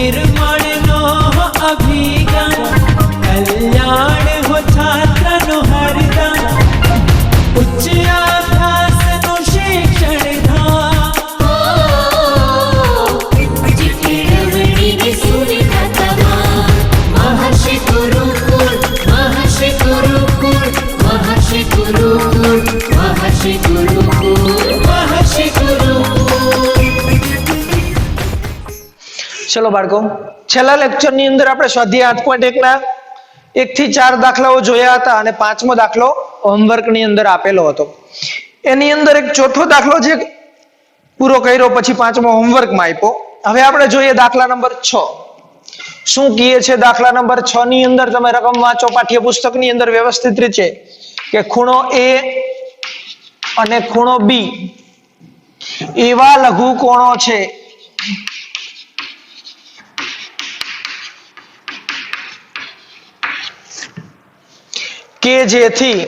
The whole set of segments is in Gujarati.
निर्मळनो अभिगम कल्याण हो छात्रनो हरदम उच्च अभ्यासनो शिक्षण धाम महर्षि गुरुकुल महर्षि गुरुकुल महर्षि गुरुकुल महर्षि गुरुकुल महर्षि गुरुकुल। चलो बाळको छेल्ला लेक्चर ની અંદર આપણે સ્વાધ્યાય 8.1 ના 1 થી 4 દાખલાઓ જોયા હતા અને પાંચમો દાખલો હોમવર્ક ની અંદર આપેલો હતો. એની અંદર એક ચોથો દાખલો જે પૂરો કર્યો પછી પાંચમો હોમવર્ક માં આપ્યો. હવે આપણે જોઈએ દાખલા નંબર 6. શું કહે છે દાખલા નંબર 6 ની અંદર? તમે રકમ વાંચો પાઠ્યપુસ્તક ની અંદર વ્યવસ્થિત રીતે કે ખૂણો A અને ખૂણો B એવા લઘુકોણો છે કે જેથી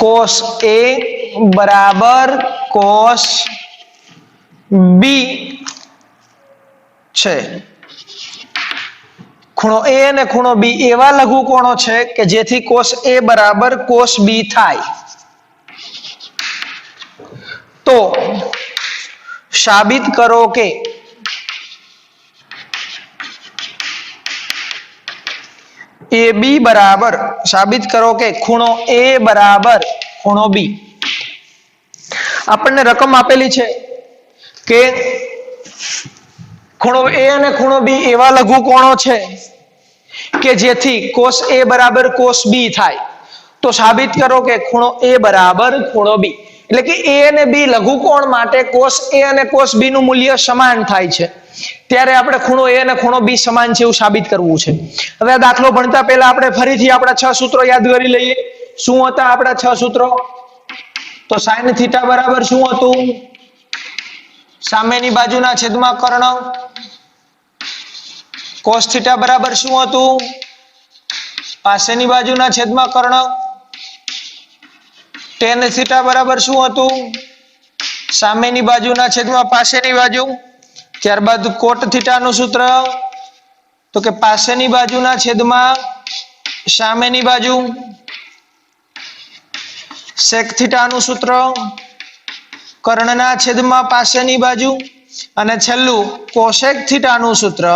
cos A બરાબર cos B છે. ખૂણો A અને ખૂણો B એવા લઘુકોણો છે કે જેથી cos A બરાબર cos B થાય. તો સાબિત કરો કે AB બરાબર સાબિત કરો કે ખૂણો A બરાબર ખૂણો B. આપણને રકમ આપેલી છે કે ખૂણો A અને ખૂણો B એવા લઘુકોણો છે કે જેથી cos A બરાબર cos B થાય. તો સાબિત કરો કે ખૂણો A બરાબર ખૂણો B. એટલે કે A અને B લઘુકોણ માટે cos A અને cos B નું મૂલ્ય સમાન થાય છે. ત્યારે આપણે ખૂણો A અને ખૂણો B સમાન છે એવું સાબિત કરવું છે. હવે આ દાખલો ભણતા પહેલા આપણે ફરીથી આપણા 6 સૂત્રો યાદ કરી લઈએ. શું હતા આપણા 6 સૂત્રો? તો sin θ બરાબર શું હતું? સામેની બાજુના છેદમાં કર્ણ. cos θ બરાબર શું હતું? પાસેની બાજુના છેદમાં કર્ણ. tan θ બરાબર શું હતું? સામેની બાજુના છેદમાં પાસેની બાજુ. ત્યારબાદ cot θ નું સૂત્ર તો કે પાસેની બાજુના છેદમાં સામેની બાજુ. sec θ નું સૂત્ર કર્ણના છેદમાં પાસેની બાજુ. અને છેલ્લું cosec θ નું સૂત્ર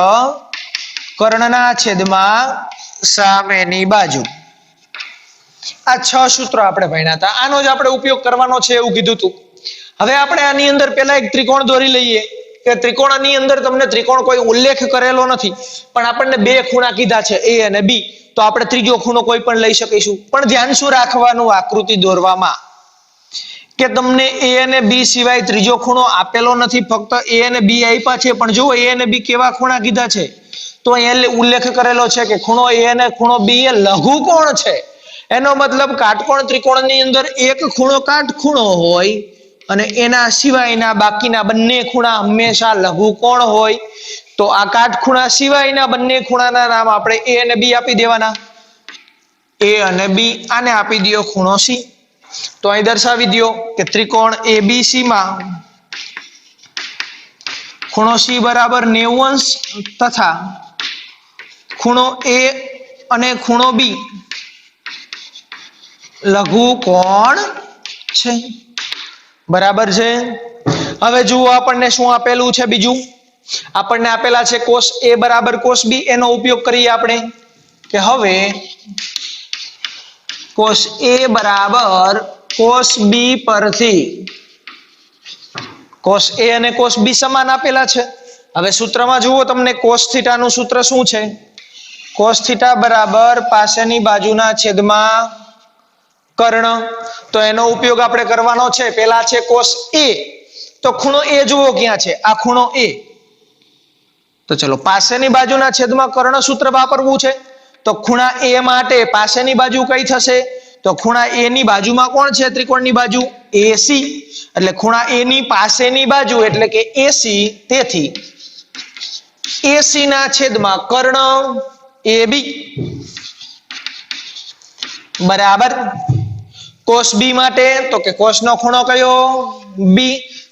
કર્ણના છેદમાં સામેની બાજુ. આ 6 સૂત્રો આપણે ભણ્યા હતા. આનો જ આપણે ઉપયોગ કરવાનો છે એવું કીધું હતું. હવે આપણે આની અંદર પહેલા એક ત્રિકોણ દોરી લઈએ કે ત્રિકોણની અંદર તમને ત્રિકોણ કોઈ ઉલ્લેખ કરેલો નથી પણ આપણને બે ખૂણા કીધા છે A અને B. તો આપણે ત્રીજો ખૂણો કોઈ પણ લઈ શકીશું. પણ ધ્યાન શું રાખવાનું આકૃતિ દોરવામાં કે તમને A અને B સિવાય ત્રીજો ખૂણો આપેલો નથી. ફક્ત A અને B આપ્યા છે પણ જો A અને B કેવા ખૂણા કીધા છે તો અહીંયા ઉલ્લેખ કરેલો છે કે ખૂણો A અને ખૂણો B એ લઘુકોણ છે. એનો મતલબ કાટકોણ ત્રિકોણની અંદર એક ખૂણો કાટખૂણો હોય અને એના સિવાયના બાકીના બંને ખૂણા હંમેશા લઘુકોણ હોય. તો આ કાટખૂણા સિવાયના બંને ખૂણાના નામ આપણે A અને B આપી દેવાના. A અને B આને આપી દો ખૂણો C. તો અહીં દર્શાવી દો કે ત્રિકોણ ABC માં ખૂણો C બરાબર 90° તથા ખૂણો A અને ખૂણો B લઘુકોણ છે. બરાબર છે. હવે જુઓ આપણને શું આપેલું છે બીજું. આપણને આપેલા છે cos A બરાબર cos B. એનો ઉપયોગ કરીએ આપણે કે હવે cos A બરાબર cos B પરથી cos A અને cos B સમાન આપેલા છે. હવે સૂત્રમાં જુઓ તમને cos θ નું સૂત્ર શું છે? cos θ બરાબર પાસેની બાજુના છેદમાં કર્ણ. તો એનો ઉપયોગ આપણે કરવાનો છે. પહેલા છે cos A. તો ખૂણો A જુઓ ક્યાં છે? આ ખૂણો A. તો ચલો પાસેની બાજુના છેદમાં કર્ણ સૂત્ર વાપરવું છે. તો ખૂણા A માટે પાસેની બાજુ કઈ થશે? તો ખૂણા A ની બાજુમાં કોણ છે ત્રિકોણની બાજુ? AC. એટલે ખૂણા A ની પાસેની બાજુ એટલે કે AC. તેથી AC ના છેદમાં કર્ણ AB બરાબર cos B માટે તો કે cos નો ખૂણો કયો? B.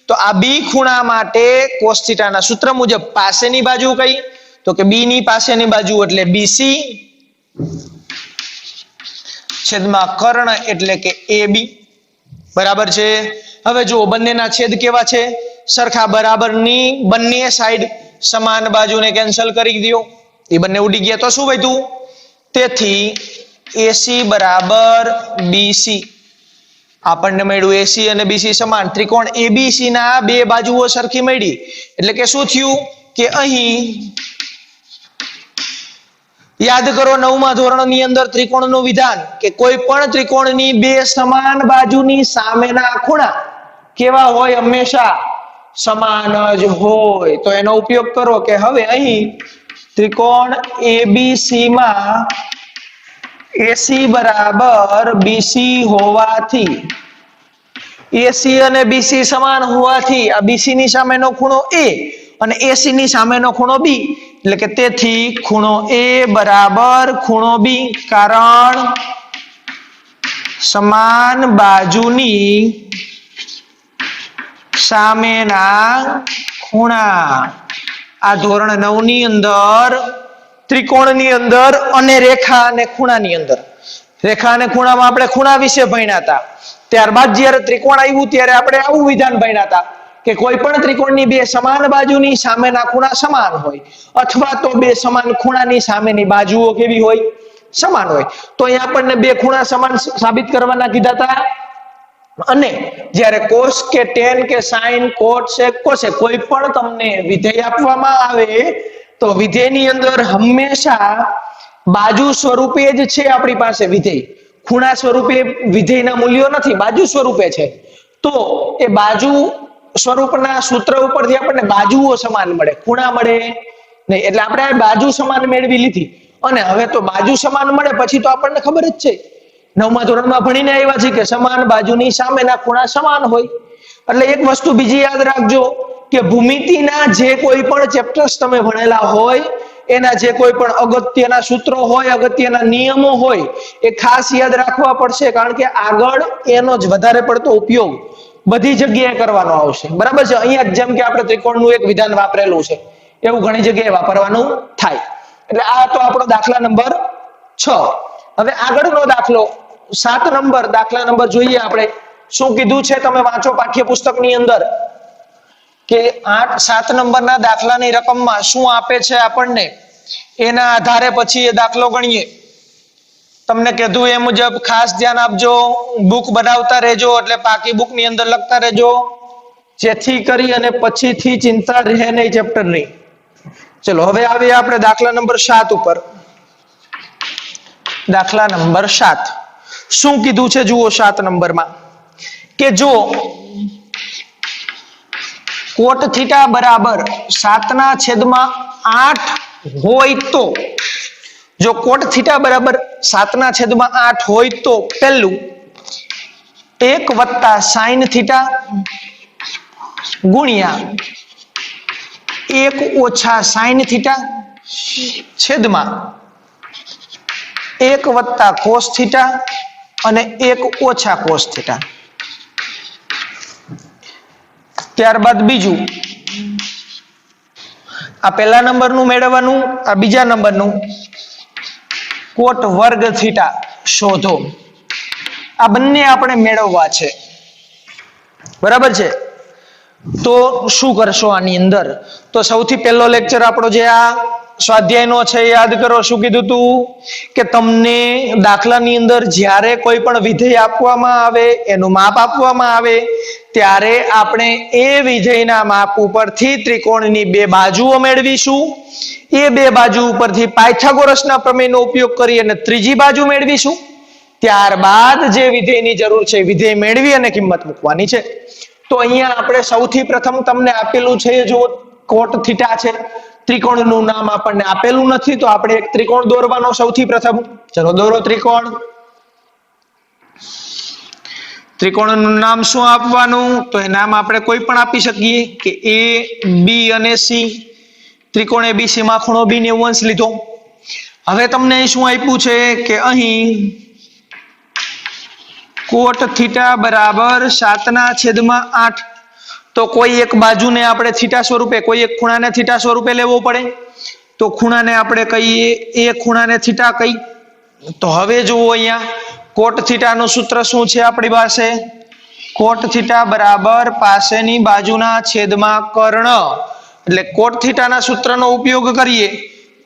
તો આ બી ખૂણા માટે કોસ થીટાના સૂત્ર મુજબ પાસેની બાજુ કઈ? તો કે બી ની પાસેની બાજુ એટલે બીસી છેદમાં કર્ણ એટલે કે AB. બરાબર છે. હવે જો બંનેના છેદ કેવા છે? સરખા બરાબરની બંને સાઈડ સમાન બાજુને કેન્સલ કરી દો, એ બંને ઉડી ગયા તો શું વધ્યું? તેથી AC બરાબર BC. આપણને મળ્યું AC અને BC સમાન. ત્રિકોણ ABC ના બે બાજુઓ સરખી મળી એટલે કે શું થયું કે અહીં યાદ કરો 9મા ધોરણની અંદર ત્રિકોણનું વિધાન કે કોઈ પણ ત્રિકોણની બે સમાન બાજુની સામેના ખૂણા કેવા હોય? હંમેશા સમાન જ હોય. તો એનો ઉપયોગ કરો કે હવે અહીં ત્રિકોણ ABC માં AC બરાબર BC હોવાથી, AC અને BC સમાન હોવાથી આ BC ની સામેનો ખૂણો A અને AC ની સામેનો ખૂણો B, એટલે કે તેથી ખૂણો A બરાબર ખૂણો B, કારણ સમાન બાજુની સામેના ખૂણા. આ ધોરણ 9 ની અંદર ત્રિકોણની અંદર અને રેખા અને ખૂણાની અંદર, રેખા અને ખૂણામાં આપણે ખૂણા વિશે ભણ્યા હતા. ત્યારબાદ જ્યારે ત્રિકોણ આવ્યું ત્યારે આપણે આવું વિધાન ભણ્યા હતા કે કોઈ પણ ત્રિકોણની બે સમાન બાજુની સામેના ખૂણા સમાન હોય અથવા તો બે સમાન ખૂણાની સામેની બાજુઓ કેવી હોય? સમાન હોય. તો અહીં આપણને બે ખૂણા સમાન સાબિત કરવાના કીધા હતા. અને જ્યારે cos કે tan કે sin cot sec cosec કોઈ પણ તમને વિધેય આપવામાં આવે તો વિધેયની અંદર હંમેશા બાજુ સ્વરૂપે જ છે આપણી પાસે વિધેય. ખૂણા સ્વરૂપે વિધેયના મૂલ્યો નથી, બાજુ સ્વરૂપે છે. તો એ બાજુ સ્વરૂપના સૂત્ર ઉપરથી આપણને બાજુઓ સમાન મળે, ખૂણા મળે નહીં. એટલે આપણે આ બાજુ સમાન મેળવી લીધી. અને હવે તો બાજુ સમાન મળે પછી તો આપણને ખબર જ છે, 9મા ધોરણમાં ભણીને આવ્યા છે કે સમાન બાજુની સામેના ખૂણા સમાન હોય. એટલે એક વસ્તુ બીજી યાદ રાખજો કે ભૂમિતિના જે કોઈ પણ ચેપ્ટર્સ તમે ભણેલા હોય એના જે કોઈ પણ અગત્યના સૂત્રો હોય, અગત્યના નિયમો હોય એ ખાસ યાદ રાખવા પડશે, કારણ કે આગળ એનો જ વધારે પડતો ઉપયોગ બધી જગ્યાએ કરવાનો આવશે. બરાબર છે. અહીંયા જેમ કે આપણે ત્રિકોણનું એક વિધાન વાપરેલું છે એવું ઘણી જગ્યાએ વાપરવાનું થાય. એટલે આ તો આપણો દાખલા નંબર 6. હવે આગળનો દાખલો 7 નંબર, દાખલા નંબર જોઈએ આપણે. શું કીધું છે તમે વાંચો પાઠ્યપુસ્તકની અંદર કે 7 નંબરના દાખલાની રકમમાં શું આપે છે આપણને, એના આધારે પછી એ દાખલો ગણીએ. તમને કીધું એ મુજબ ખાસ ધ્યાન આપજો, બુક બનાવતા રહેજો, એટલે પાકી બુકની અંદર લખતા રહેજો, જેથી કરી અને પછીથી ચિંતા રહે નહીં ચેપ્ટરની. ચલો હવે આવીએ આપણે દાખલા નંબર 7 ઉપર. દાખલા નંબર 7 શું કીધું છે જુઓ. 7 નંબરમાં કે જો કોટ થીટા બરાબર 7/8 હોય તો, જો કોટ થીટા બરાબર 7/8 હોય તો પહેલું 1 + sin થીટા ગુણ્યા 1 - sin થીટા છેદમાં 1 + cos થીટા અને 1 - cos થીટા. ત્યારબાદ બીજું, આ પહેલા નંબરનું મેળવવાનું, આ બીજા નંબરનું કોટ વર્ગ થીટા શોધો. આ બંને આપણે મેળવવા છે. બરાબર છે. તો શું કરશો આની અંદર? તો સૌથી પહેલો લેક્ચર આપણો જે આ સ્વાધ્યાયનો છે યાદ કરો. શું કીધું તું કે તમને દાખલાની અંદર જ્યારે કોઈ પણ વિધેય આપવામાં આવે, એનું માપ આપવામાં આવે ત્યારે આપણે એ વિધેયના માપ ઉપરથી ત્રિકોણની બે બાજુઓ મેળવીશું. એ બે બાજુ ઉપરથી પાયથાગોરસના પ્રમેયનો ઉપયોગ કરી અને ત્રીજી બાજુ મેળવીશું. ત્યારબાદ જે વિધેયની જરૂર છે વિધેય મેળવી અને કિંમત મૂકવાની છે. તો અહીંયા આપણે સૌથી પ્રથમ તમને આપેલું છે જો કોટ થીટા છે, ત્રિકોણનું નામ આપણને આપેલું નથી તો આપણે એક ત્રિકોણ દોરવાનો સૌથી પ્રથમ. ચલો દોરો ત્રિકોણ. ત્રિકોણનું નામ શું આપવાનું? તો એ નામ આપણે કોઈ પણ આપી શકીએ કે A, B અને C. ત્રિકોણ ABC માં ખૂણો B 90 અંશ લીધો. હવે તમને શું આપ્યું છે કે અહીં કોટ થીટા બરાબર 7/8. તો કોઈ એક બાજુને આપણે થીટા સ્વરૂપે, કોઈ એક ખૂણાને થીટા સ્વરૂપે લેવો પડે. તો ખૂણાને આપણે કહીએ, એ ખૂણાને થીટા કઈ. તો હવે જુઓ અહીંયા કોટ થીટાનું સૂત્ર શું છે આપણી પાસે? કોટ થીટા બરાબર પાસેની બાજુના છેદમાં કર્ણ. એટલે કોટ થીટાના સૂત્રનો ઉપયોગ કરીએ.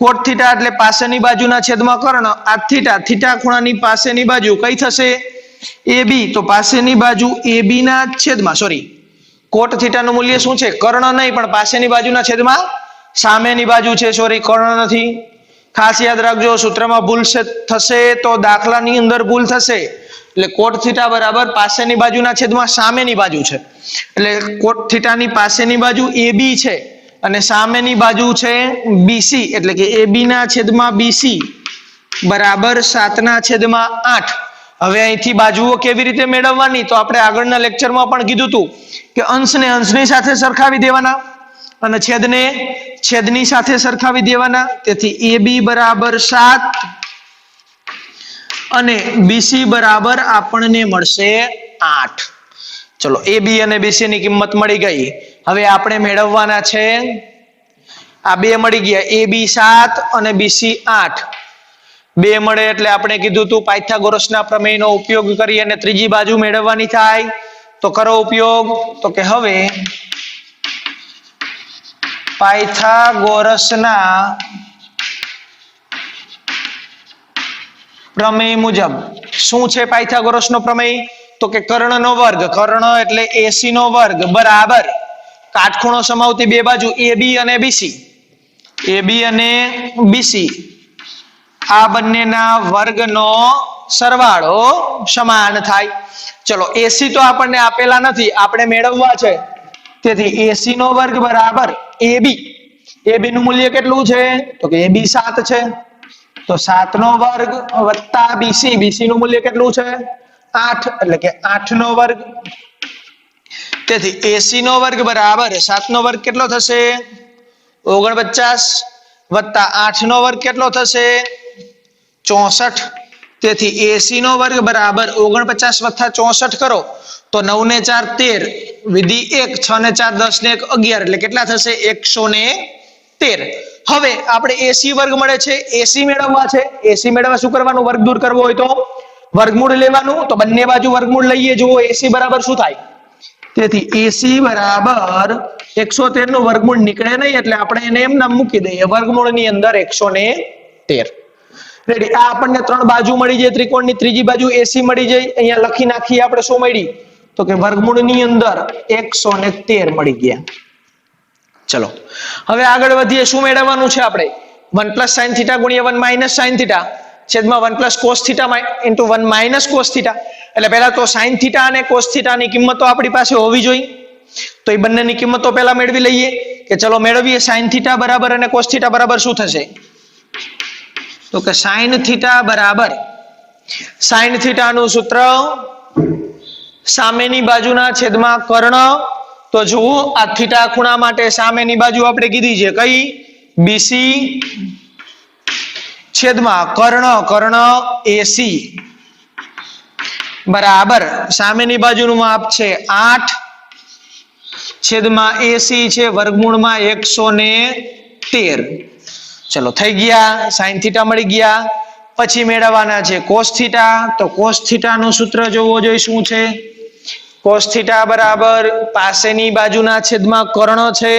કોટ થીટા એટલે પાસેની બાજુના છેદમાં કર્ણ. આ થીટા, થીટા ખૂણાની પાસેની બાજુ કઈ થશે? AB. તો પાસેની બાજુ AB ના છેદમાં, સોરી, કોટ થીટાનું મૂલ્ય શું છે? કર્ણ નહીં, પણ પાસેની બાજુના છેદમાં સામેની બાજુ છે. સોરી, કર્ણ નથી. ખાસ યાદ રાખજો, સૂત્રમાં ભૂલ થશે તો દાખલાની અંદર ભૂલ થશે. એટલે કોટ થીટા બરાબર પાસેની બાજુના છેદમાં સામેની બાજુ છે. એટલે કોટ થીટાની પાસેની બાજુ AB છે અને સામેની બાજુ છે BC. એટલે કે AB ના છેદમાં BC બરાબર 7/8. હવે અહીંથી બાજુઓ કેવી રીતે મેળવવાની? તો આપણે આગળના લેક્ચરમાં પણ કીધું હતું કે અંશને અંશની સાથે સરખાવી દેવાના અને છેદને છેદની સાથે સરખાવી દેવાના. તેથી AB બરાબર 7 અને BC બરાબર આપણને મળશે 8. ચલો, AB અને BC ની કિંમત મળી ગઈ. હવે આપણે મેળવવાના છે આ બે મળી ગયા, AB 7 અને BC 8. બે મળે એટલે આપણે કીધું તું પાયથાગોરસના પ્રમેયનો ઉપયોગ કરી અને ત્રીજી બાજુ મેળવવાની થાય. તો કરો ઉપયોગ. તો કે હવે પાયથાગોરસના પ્રમેય મુજબ શું છે પાયથાગોરસનો પ્રમેય? તો કે કર્ણનો વર્ગ, કર્ણ એટલે AC નો વર્ગ બરાબર કાટખૂણો સમાવતી બે બાજુ AB અને BC, AB અને BC આ બંનેના વર્ગનો સરવાળો સમાન થાય. ચલો, AC તો આપણને આપેલા નથી, આપણે મેળવવા છે. તેથી AC નો વર્ગ બરાબર AB. AB નું મૂલ્ય કેટલું છે? તો કે AB 7 છે. તો 7 નો વર્ગ વત્તા BC, BC નું મૂલ્ય કેટલું છે? 8. એટલે કે 8 નો વર્ગ. તેથી AC નો વર્ગ બરાબર 7 નો વર્ગ કેટલો થશે? 49 વત્તા 8 નો વર્ગ કેટલો થશે? 64. તેથી AC નો વર્ગ બરાબર 49 વત્તા 64 કરો તો 9 ને 4 13, વિધિ 1, 6 ને 4 10 ને 1 11. એટલે કેટલા થશે? 113. હવે આપણે AC વર્ગ મળે છે, AC મેળવવા છે. AC મેળવવા શું કરવાનું? વર્ગ દૂર કરવો હોય તો વર્ગમૂળ લેવાનું. તો બંને બાજુ વર્ગમૂળ લઈએ. જુઓ AC બરાબર શું થાય? તેથી AC બરાબર 113 નું વર્ગમૂળ નીકળે નહીં, એટલે આપણે એને એમ નામ મૂકી દઈએ, વર્ગમૂળની અંદર 113. રેડી. આ આપણને ત્રણ બાજુ મળી જાય ત્રિકોણની, ત્રીજી બાજુ AC મળી જાય. અહીંયા લખી નાખીએ આપણે શું મળી? તો કે વર્ગમૂળની અંદર 113 મળી ગયા. ચલો, હવે આગળ વધીએ. શું મેળવવાનું છે આપણે? 1 + sin θ ગુણ્યા 1 - sin θ છેદમાં 1 + cos θ into 1 - cos θ. એટલે પહેલા તો sin θ અને cos θ ની કિંમતો આપણી પાસે હોવી જોઈએ. તો એ બંનેની કિંમતો પહેલા મેળવી લઈએ. કે ચલો મેળવીએ. sin θ બરાબર અને cos θ બરાબર શું થશે? તો કે sin θ બરાબર, sin θ નું સૂત્ર સામેની બાજુના છેદમાં કર્ણ. તો જુઓ, આ થીટા ખૂણા માટે સામેની બાજુ આપણે કીધી છે કઈ? BC છેદમાં કર્ણ, કર્ણ AC બરાબર સામેની બાજુનું માપ છે 8 છેદમાં AC છે વર્ગમૂળમાં 113. ચલો થઈ ગયા. sin θ મળી ગયા. પછી મેળવવાના છે cos θ. તો cos θ નું સૂત્ર જોવો જોઈએ શું છે? cos θ બરાબર પાસેની બાજુના છેદમાં કર્ણ છે.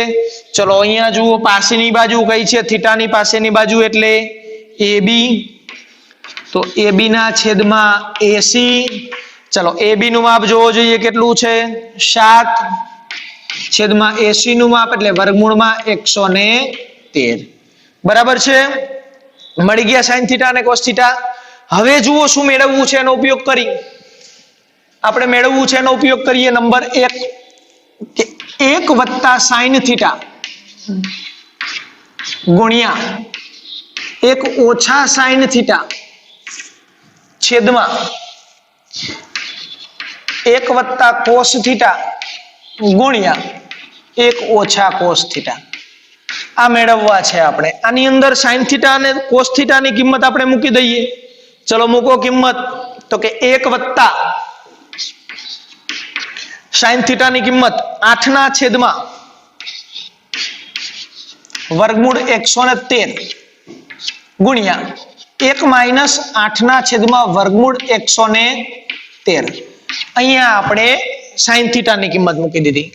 ચલો અહીંયા જુઓ, પાસેની બાજુ કઈ છે? થીટાની પાસેની બાજુ એટલે AB. તો AB ના છેદમાં AC. ચલો AB નું માપ જોવો જોઈએ કેટલું છે? 7 છેદમાં AC નું માપ એટલે વર્ગમૂળમાં 113. બરાબર છે. મળી ગયા sin θ અને cos θ. હવે જુઓ શું મેળવવું છે એનો ઉપયોગ કરી. આપણે મેળવવું છે એનો ઉપયોગ કરીએ. નંબર 1 કે 1 + sin θ ગુણ્યા 1 - sin θ છેદમાં 1 + cos θ ગુણ્યા 1 - cos θ. આ મેળવવા છે આપણે. આની અંદર sin θ અને cos θ ની કિંમત આપણે મૂકી દઈએ. ચલો મૂકો કિંમત. તો કે 1 + સાઈન થીટાની કિંમત 8 ના છેદમાં વર્ગમૂળ 113 ગુણ્યા 1 માઇનસ 8 ના છેદમાં વર્ગમૂળ 113. અહીંયા આપણે સાઈન થીટાની કિંમત મૂકી દીધી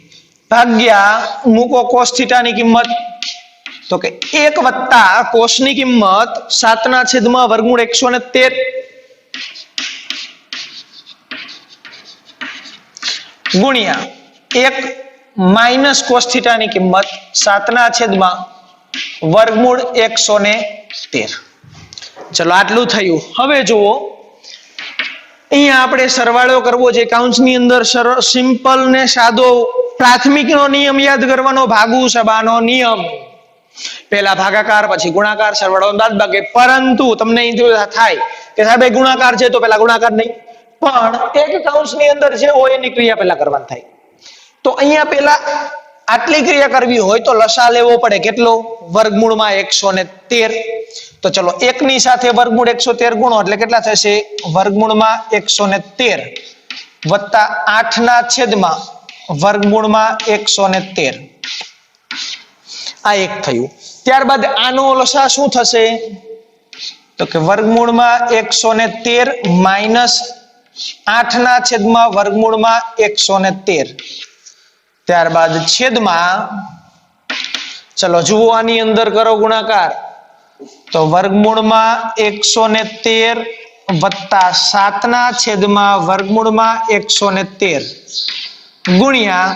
ભાગ્યા મૂકો કોસ થીટાની કિંમત, તો કે 1 વત્તા કોસની કિંમત 7 ના છેદમાં વર્ગમૂળ 113 ગુણ્યા 1 માઇનસ કોસ થીટાની કિંમત 7 ના છેદમાં વર્ગમૂળ 113. ચલો આટલું થયું. હવે જુઓ અહીંયા આપણે સરવાળો કરવો છે. કૌંસની અંદર સિમ્પલ ને સાદો પ્રાથમિકનો નિયમ યાદ કરવાનો, ભાગુ સબાનો નિયમ. પહેલા ભાગાકાર પછી ગુણાકાર, સરવાળો બાદબાકી. પરંતુ તમને થાય કે સાહેબ ગુણાકાર છે તો પેલા ગુણાકાર નહીં, પણ એક કૌંસની અંદર જે હોય એની ક્રિયા પહેલા કરવાની થાય. તો અહીંયા પહેલા આટલી ક્રિયા કરવી હોય તો લસા લેવો પડે. કેટલો? વર્ગમૂળમાં 113. તો ચલો 1 ની સાથે વર્ગમૂળ 113 ગુણો એટલે કેટલા થશે? વર્ગમૂળમાં 113 વત્તા 8 ના છેદમાં વર્ગમૂળમાં 113. આ એક થયું. ત્યારબાદ આનો લસા શું થશે? તો કે વર્ગમૂળમાં 113 માઇનસ 8 ના છેદમાં વર્ગમૂળમાં 113. ત્યારબાદ છેદમાં, ચલો જુઓ આની અંદર કરો ગુણાકાર, તો વર્ગમૂળમાં 113 વત્તા 7 ના છેદમાં વર્ગમૂળમાં 113 ગુણ્યા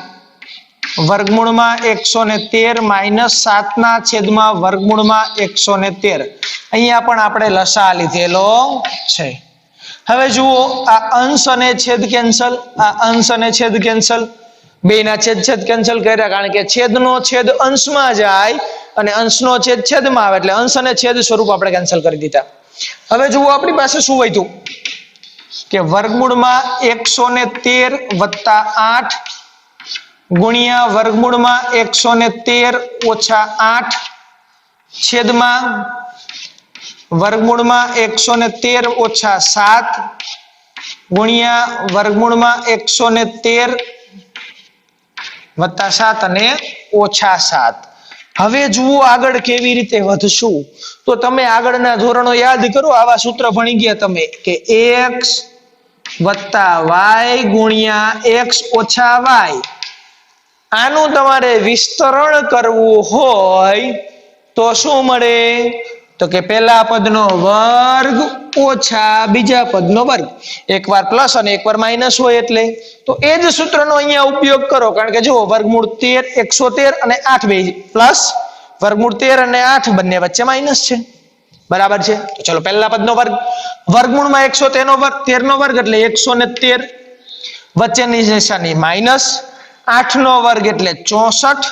વર્ગમૂળમાં 113 માઇનસ 7 ના છેદમાં વર્ગમૂળમાં 113. અહીંયા પણ આપણે લસા લીધેલો છે. હવે જુઓ આ અંશ અને છેદ કેન્સલ, આ અંશ અને છેદ કેન્સલ, બેના છેદ કેન્સલ કર્યા, કારણ કે છેદનો છેદ અંશમાં જાય અને અંશનો છેદ છેદમાં આવે એટલે અંશ અને છેદ સ્વરૂપ આપણે કેન્સલ કરી દીધા. હવે જુઓ આપણી પાસે શું વધ્યું કે વર્ગમૂળમાં 113 વત્તા 8 ગુણ્યા વર્ગમૂળમાં 113 ઓછા 8 છેદમાં વર્ગમૂળમાં 113 ઓછા 7 ગુણ્યા વર્ગમૂળમાં 113 વત્તા 7 અને ઓછા 7. હવે જુઓ આગળ કેવી રીતે વધશું. તો તમે આગળના ધોરણો યાદ કરો, આવા સૂત્ર ભણી ગયા તમે કે x વત્તા y ગુણ્યા x ઓછા y. આનું તમારે વિસ્તરણ કરવું હોય તો શું મળે? તો કે પહેલા પદનો વર્ગ ઓછા બીજા પદનો વર્ગ. એકવાર પ્લસ અને એકવાર માઇનસ હોય એટલે તો એ જ સૂત્રનો અહીંયા ઉપયોગ કરો, કારણ કે જુઓ વર્ગમૂળ 13 113 અને 8 બે પ્લસ, વર્ગમૂળ 13 અને 8 બંને વચ્ચે માઇનસ છે. બરાબર છે? તો ચલો પહેલા પદનો વર્ગ, વર્ગમૂળમાં 113 નો વર્ગ 13 નો વર્ગ એટલે 113 વચ્ચેની નિશાની માઇનસ, 8 નો વર્ગ એટલે 64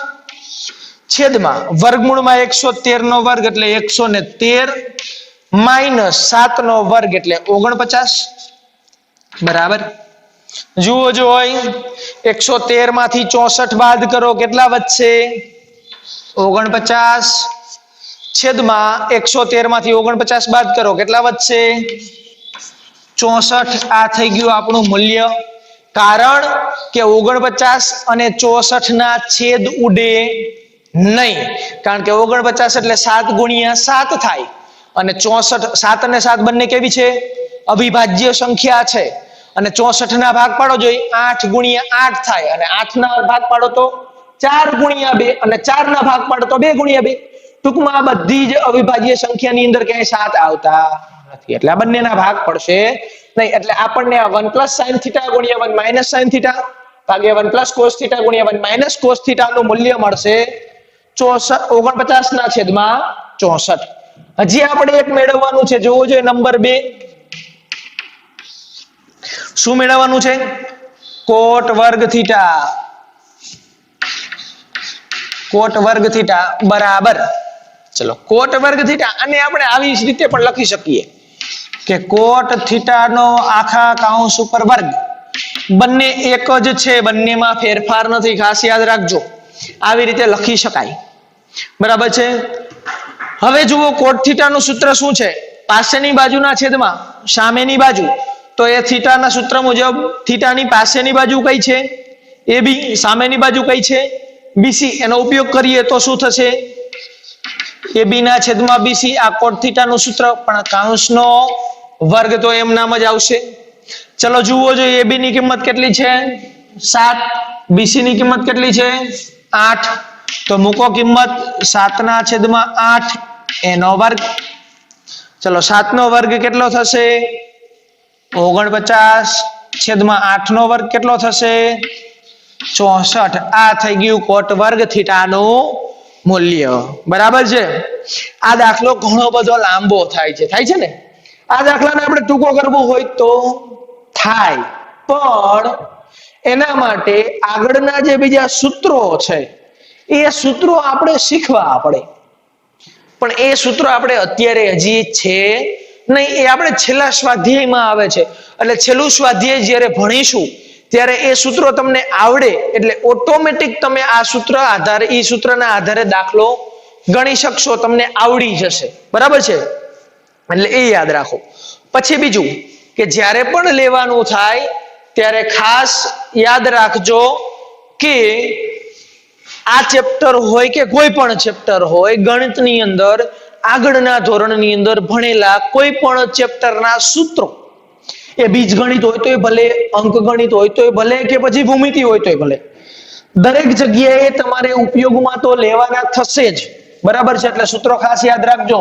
છેદમાં વર્ગમૂળમાં 113 નો વર્ગ એટલે 113 માઇનસ 7 નો વર્ગ એટલે 49. બરાબર? જુઓ જો 113 માંથી 64 બાદ કરો કેટલા વધશે? 49 છેદમાં 113 માંથી 49 બાદ કરો કેટલા વધશે? 64. આ થઈ ગયું આપણું મૂલ્ય. કારણ કે 49 અને 64 ના છેદ ઉડે નહીં, કારણ કે 49 એટલે 7 ગુણ્યા 7 થાય અને 64 7 અને 7 બંને કેવી છે? અવિભાજ્ય સંખ્યા છે. અને 64 ના ભાગ પાડો જોઈએ 8 ગુણ્યા 8 થાય અને 8 ના ભાગ પાડો તો 4 ગુણ્યા 2 અને 4 ના ભાગ પાડો તો 2 ગુણ્યા 2. ટૂંકમાં આ બધી જ અવિભાજ્ય સંખ્યાની અંદર ક્યાંય 7 આવતા નથી એટલે આ બંનેના ભાગ પડશે નહીં. એટલે આપણને આ 1 પ્લસ સાઇન થીટા ગુણ્યા 1 માઇનસ સાઇન થીટા ભાગ્યા 1 પ્લસ કોસ થીટા ગુણ્યા 1 માઇનસ કોસ થીટા નું મૂલ્ય મળશે 49 ના છેદમાં 64. હજી આપણે એક મેળવવાનું છે, જોવો જોઈએ નંબર 2. શું મેળવવાનું છે? કોટ વર્ગ થીટા. કોટ વર્ગ થીટા બરાબર. ચલો કોટ વર્ગ થીટા, અને આપણે આવી જ રીતે પણ લખી શકીએ કે કોટ થીટા નો આખા કૌંસ ઉપર વર્ગ. બંને એક જ છે, બંનેમાં ફેરફાર નથી, ખાસ યાદ રાખજો. આવી રીતે લખી શકાય. બરાબર છે? હવે જુઓ કોટ થીટા નું સૂત્ર શું છે? પાસેની બાજુના છેદમાં સામેની બાજુ. તો એ થીટાના સૂત્ર મુજબ થીટાની પાસેની બાજુ કઈ છે? એ બી સામેની બાજુ કઈ છે બીસી, એનો ઉપયોગ કરીએ તો શું થશે એ બી ના છેદમાં બીસી, આ કોટ થીટાનું સૂત્ર, પણ કાઉંસનો વર્ગ તો એમ નામ જ આવશે. ચલો જુઓ જોઈએ એ બી ની કિંમત કેટલી છે 7, બીસી ની કિંમત કેટલી છે 8, તો મૂકો કિંમત 7 ના છેદમાં 8 એનો વર્ગ. ચલો 7 નો વર્ગ કેટલો થશે 49 છેદમાં 8 નો વર્ગ કેટલો થશે 64. આ થઈ ગયું કોટ વર્ગ થીટાનું મૂલ્ય. બરાબર છે. આ દાખલો ઘણો બધો લાંબો થાય છે ને. આ દાખલાને આપણે ટૂંકો કરવો હોય તો થાય, પણ એના માટે આગળના જે બીજા સૂત્રો છે એ સૂત્રો આપણે શીખવા પડે, પણ એ સૂત્રો આપણે અત્યારે હજી છે નહીં, એ આપણે છેલ્લા સ્વાધ્યાયમાં આવે છે. એટલે છેલ્લું સ્વાધ્યાય જ્યારે ભણીશું ત્યારે એ સૂત્રો તમને આવડે એટલે ઓટોમેટિક તમે આ સૂત્ર આધારે એ સૂત્રના આધારે દાખલો ગણી શકશો, તમને આવડી જશે. બરાબર છે, એટલે એ યાદ રાખો. પછી બીજું કે જ્યારે પણ લેવાનું થાય ત્યારે ખાસ યાદ રાખજો કે આ ચેપ્ટર હોય કે કોઈ પણ ચેપ્ટર હોય, ગણિતની અંદર આગળના ધોરણની અંદર ભણેલા કોઈ પણ ચેપ્ટરના સૂત્રો, એ બીજગણિત હોય તોય ભલે, અંકગણિત હોય તોય ભલે, કે પછી ભૂમિતિ હોય તોય ભલે, દરેક જગ્યાએ તમારે ઉપયોગમાં તો લેવાના થશે જ. બરાબર છે, એટલે સૂત્રો ખાસ યાદ રાખજો.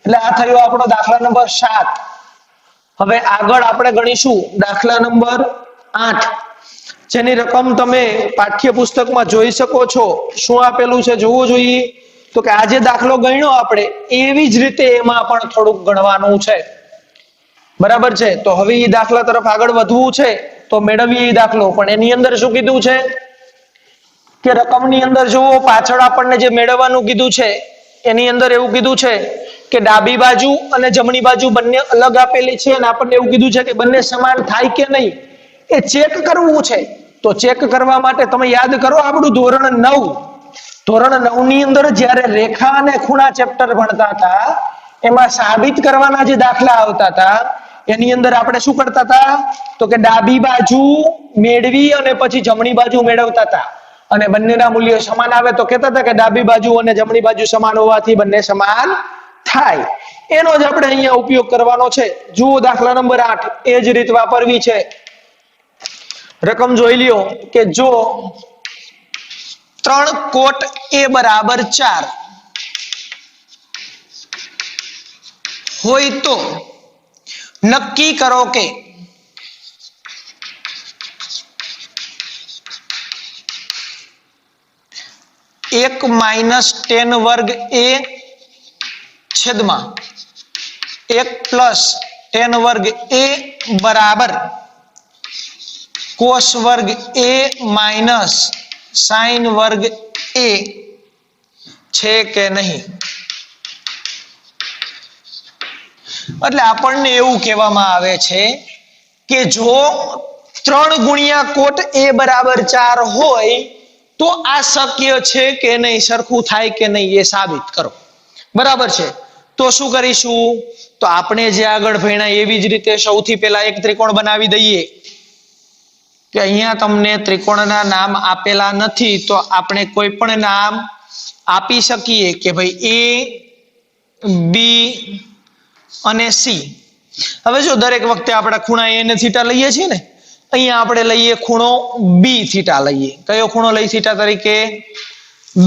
એટલે આ થયો આપણો દાખલા નંબર 7. હવે આગળ આપણે ગણીશું દાખલા નંબર 8, જેની રકમ તમે પાઠ્યપુસ્તકમાં જોઈ શકો છો. શું આપેલું છે જોવું જોઈએ. તો કે આજે દાખલો ગણ્યો આપણે એવી જ રીતે એમાં પણ થોડુંક ગણવાનું છે. બરાબર છે, તો હવે એ દાખલા તરફ આગળ વધવું છે તો મેળવીએ એ દાખલો. પણ એની અંદર શું કીધું છે કે રકમની અંદર જુઓ, પાછળ આપણને જે મેળવવાનું કીધું છે એની અંદર એવું કીધું છે કે ડાબી બાજુ અને જમણી બાજુ બંને અલગ આપેલી છે, અને આપણને એવું કીધું છે કે બંને સમાન થાય કે નહીં એ ચેક કરવું છે. તો ચેક કરવા માટે તમે યાદ કરો આપણું ધોરણ 9 ની અંદર જ્યારે રેખા અને ખૂણા ચેપ્ટર ભણતા હતા એમાં સાબિત કરવાના જે દાખલા આવતા હતા એની અંદર આપણે શું કરતા હતા તો કે ડાબી બાજુ મેળવી અને પછી જમણી બાજુ મેળવતા હતા, અને બંનેના મૂલ્યો સમાન આવે તો કહેતા હતા કે ડાબી બાજુ અને જમણી બાજુ સમાન હોવાથી બંને સમાન થાય. એનો જ આપણે અહીંયા ઉપયોગ કરવાનો છે. જુઓ દાખલા નંબર 8, એ જ રીત વાપરવી છે. રકમ જોઈ લ્યો કે જો 3 કોટ a બરાબર 4 હોય તો નક્કી કરો કે એક -10 વર્ગ a છેદમાં 1 + 10 વર્ગ a બરાબર કોસ વર્ગ a માઇનસ સાઇન વર્ગ a છે કે નહીં. એટલે આપણને એવું કહેવામાં આવે છે કે જો 3 ગુણ્યા કોટ a બરાબર 4 હોય તો આ શક્ય છે કે નહીં, સરખું થાય કે નહીં એ સાબિત કરો. બરાબર છે, તો શું કરીશું તો આપણે જે આગળ ભણ્યા એવી જ રીતે સૌથી પહેલા એક ત્રિકોણ બનાવી દઈએ. કે અહીંયા તમને ત્રિકોણના નામ આપેલા નથી તો આપણે કોઈ પણ નામ આપી શકીએ કે ભાઈ a b અને c. હવે જો દરેક વખતે આપણે ખૂણા a અને થીટા લઈએ છીએ ને, અહીંયા આપણે લઈએ ખૂણો b થીટા લઈએ. કયો ખૂણો લઈ થીટા તરીકે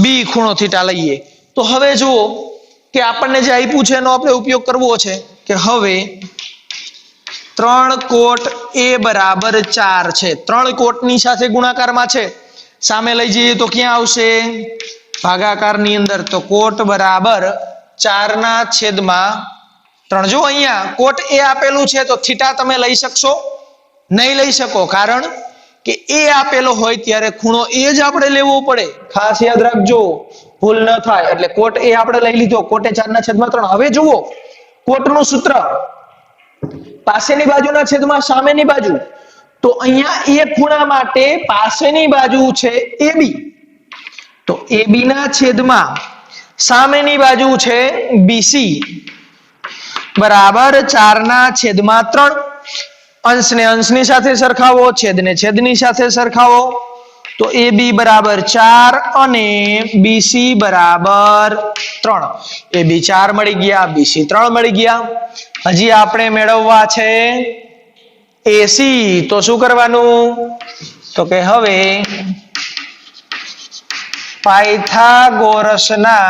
b ખૂણો થીટા લઈએ. તો હવે જુઓ કે આપણને જે આપ્યું છે એનો આપણે ઉપયોગ કરવો છે કે હવે 3 કોટ a બરાબર 4 છે. 3 કોટની સાથે ગુણાકારમાં છે, સામે લઈ જઈએ તો ક્યાં આવશે ભાગાકારની અંદર. તો કોટ બરાબર 4 ના છેદમાં 3. જો અહીંયા કોટ a આપેલું છે તો થીટા તમે લઈ શકશો નહીં લઈ શકો, કારણ કે a આપેલો હોય ત્યારે ખૂણો a જ આપણે લેવો પડે. ખાસ યાદ રાખજો, ભૂલ ન થાય. એટલે કોટ a આપણે લઈ લીધો, કોટ એ 4 ના છેદમાં 3. હવે જુઓ કોટનું સૂત્ર પાસેની બાજુના છેદમાં સામેની બાજુ. તો અહીંયા એ ખૂણા માટે પાસેની બાજુ છે AB, તો AB ના છેદમાં સામેની બાજુ છે BC બરાબર 4 ના છેદમાં 3. અંશને અંશની સાથે સરખાવો, છેદને છેદની સાથે સરખાવો. તો AB બરાબર 4 અને BC બરાબર 3. AB 4 મળી ગયા, BC 3 મળી ગયા. હજી આપણે મેળવવા છે AC. તો શું કરવાનું? તો કે હવે પાયથાગોરસના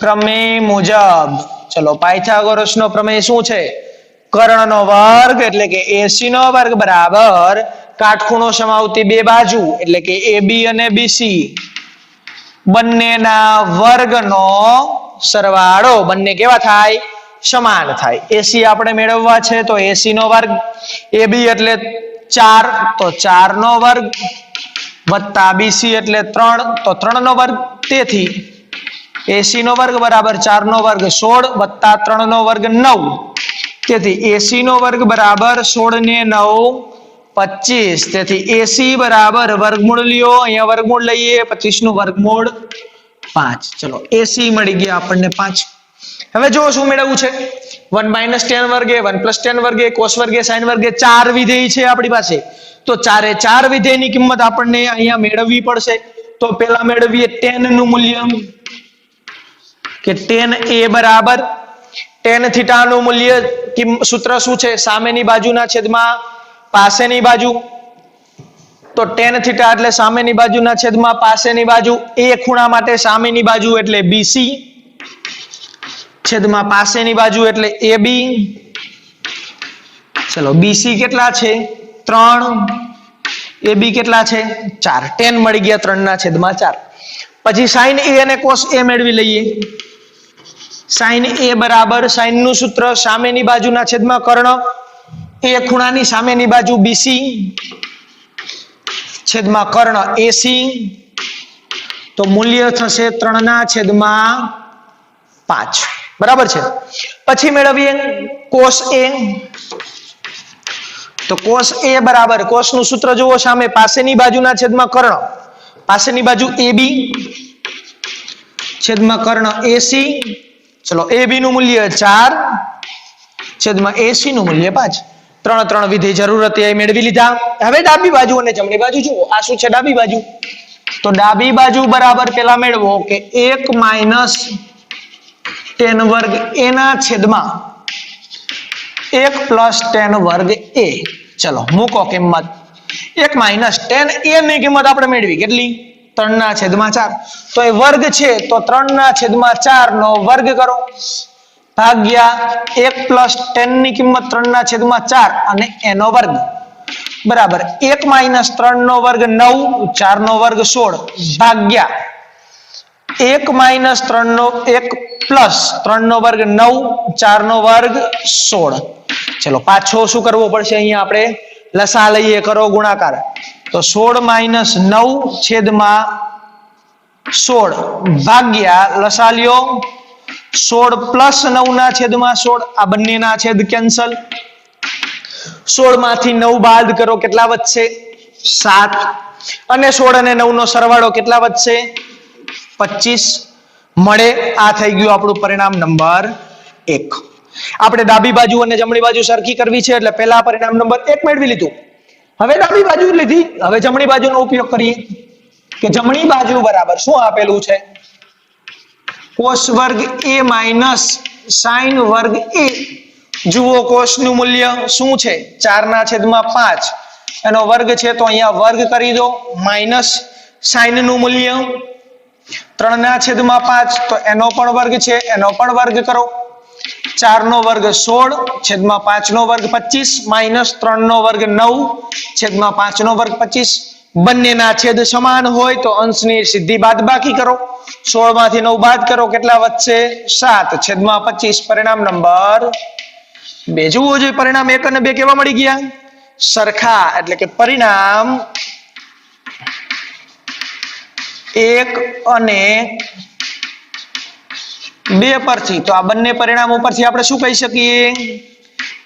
પ્રમેય મુજબ, ચલો પાયથાગોરસનો પ્રમેય શું છે? કર્ણનો વર્ગ એટલે કે AC નો વર્ગ બરાબર કાટખૂણો સમાવતી બે બાજુ એટલે કે AB અને BC બંનેના વર્ગનો સરવાળો. બંને કેવા થાય? સમાન થાય. AC આપણે મેળવવા છે તો AC નો વર્ગ, AB એટલે 4 તો 4 નો વર્ગ વત્તા BC એટલે 3 તો 3 નો વર્ગ. તેથી AC નો વર્ગ બરાબર 4 નો વર્ગ 16 વત્તા 3 નો વર્ગ 9. તેથી AC નો વર્ગ બરાબર 16 ને 9 25. તેથી AC બરાબર વર્ગમૂળ લ્યો, અહીંયા વર્ગમૂળ લઈએ, 25 નું વર્ગમૂળ 5. ચલો AC મળી ગયા આપણને 5. હવે જો શું મેળવવું છે? 1 - tan વર્ગે, 1 + tan વર્ગે, cos વર્ગે, sin વર્ગે 4 વિધેય છે આપણી પાસે. તો 4 વિધેયની કિંમત આપણને અહીંયા મેળવવી પડશે. તો પહેલા મેળવીએ tan નું મૂલ્ય કે tan A બરાબર tan θ નું મૂલ્ય સૂત્ર શું છે? સામેની બાજુના છેદમાં પાસેની બાજુ. તો tan θ એટલે સામેની બાજુના છેદમાં પાસેની બાજુ. A ખૂણા માટે સામેની બાજુ એટલે BC છેદમાં પાસેની બાજુ એટલે AB. ચલો BC કેટલા છે? 3. AB કેટલા છે? 4. tan મળી ગયા 3/4. પછી sin A અને cos A મેળવી લઈએ. sin A બરાબર sin નું સૂત્ર સામેની બાજુના છેદમાં કર્ણ, A ખૂણાની સામેની બાજુ BC છેદમાં કર્ણ AC. તો મૂલ્ય થશે 3/5. બરાબર છે. પછી મેળવીએ cos A. તો cos A બરાબર cos નું સૂત્ર જુઓ સામે પાસેની બાજુના છેદમાં કર્ણ, પાસેની બાજુ AB છેદમાં કર્ણ AC. ચલો AB નું મૂલ્ય 4 છેદમાં AC નું મૂલ્ય 5. 3 વિધેય જરૂર હતી એ મેળવી લીધા. હવે ડાબી બાજુ અને જમણી બાજુ જુઓ. આ શું છે? ડાબી બાજુ. તો ડાબી બાજુ બરાબર પેલા મેળવો કે 1 - tan વર્ગ A ના છેદમાં 1 + tan વર્ગ A. ચલો મૂકો કિંમત. 1 - tan A ની કિંમત આપણે મેળવી કેટલી? 3/4. તો એ વર્ગ છે તો 3/4 નો વર્ગ કરો ભાગ્યા 1 + tan ની કિંમત 3/4 અને એનો વર્ગ બરાબર 1 - 3 નો વર્ગ 9, 4 નો વર્ગ 16 ભાગ્યા 1 - 3 નો 1 + 3 નો વર્ગ 9, 4 નો વર્ગ 16. ચલો પાછો શું કરવો પડશે? અહીંયા આપણે લસા લઈએ, કરો ગુણાકાર. તો 16 - 9 છેદમાં 16 ભાગ્યા લસા લ્યો 16 + 9 ના છેદમાં 16. આ બંનેના છેદ કેન્સલ. 16 માંથી 9 બાદ કરો કેટલા વધશે? 7. અને 16 અને 9 નો સરવાળો કેટલા વધશે? 25 મળે. આ થઈ ગયું આપણું પરિણામ નંબર 1. આપણે ડાબી બાજુ અને જમણી બાજુ સરખી કરવી છે એટલે પહેલા પરિણામ નંબર 1 મેળવી લીધું. હવે ડાબી બાજુ લીધી, હવે જમણી બાજુનો ઉપયોગ કરીએ કે જમણી બાજુ બરાબર શું આપેલું છે? cos વર્ગ A - sin વર્ગ A. જુઓ cos નું મૂલ્ય શું છે? 4/5 એનો વર્ગ છે તો અહીંયા વર્ગ કરી દો. માઈનસ sin નું મૂલ્ય 3/5 તો એનો પણ વર્ગ છે, એનો પણ વર્ગ કરો. 4 નો વર્ગ 16 છેદમાં 5 નો વર્ગ 25 માઈનસ 3 નો વર્ગ 9 છેદમાં 5 નો વર્ગ 25. બંનેના છેદ સમાન હોય તો અંશની સીધી બાદબાકી કરો. 16 માંથી 9 બાદ કરો કેટલા વધશે? 7 છેદમાં 25. પરિણામ નંબર 2. જુઓ જોઈએ પરિણામ 1 અને 2 કેવા મળી ગયા? સરખા. એટલે કે પરિણામ 1 અને 2 પરથી તો આ બંને પરિણામ ઉપરથી આપણે શું કહી શકીએ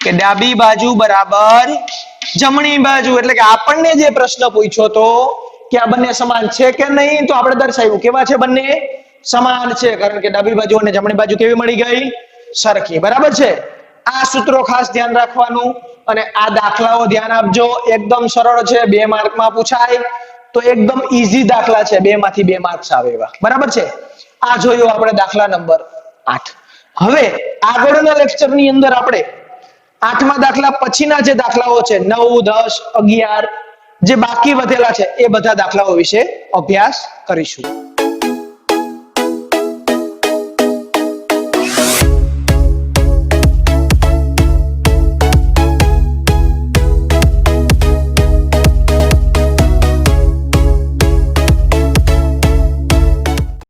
કે ડાબી બાજુ બરાબર જમણી બાજુ. એટલે કે આપણને જે પ્રશ્ન પૂછ્યો તો કે આ બંને સમાન છે કે નહીં, તો આપણે દર્શાવ્યું કેવા છે? બંને સમાન છે. કારણ કે ડાબી બાજુ અને જમણી બાજુ કેવી મળી ગઈ? સરખી. બરાબર છે. આ સૂત્રો ખાસ ધ્યાન રાખવાનું અને આ દાખલાઓ ધ્યાન આપજો, એકદમ સરળ છે, 2 માર્કમાં પૂછાય તો એકદમ ઈઝી દાખલા છે, 2 માંથી 2 માર્ક્સ આવે એવા, બરાબર છે. આ જોયું આપણે દાખલા નંબર 8. હવે આગળના લેક્ચરની અંદર આપણે 8મા દાખલા પછીના જે દાખલાઓ છે 9, 10, 11 જે બાકી વધેલા છે એ બધા દાખલાઓ વિશે અભ્યાસ કરીશું.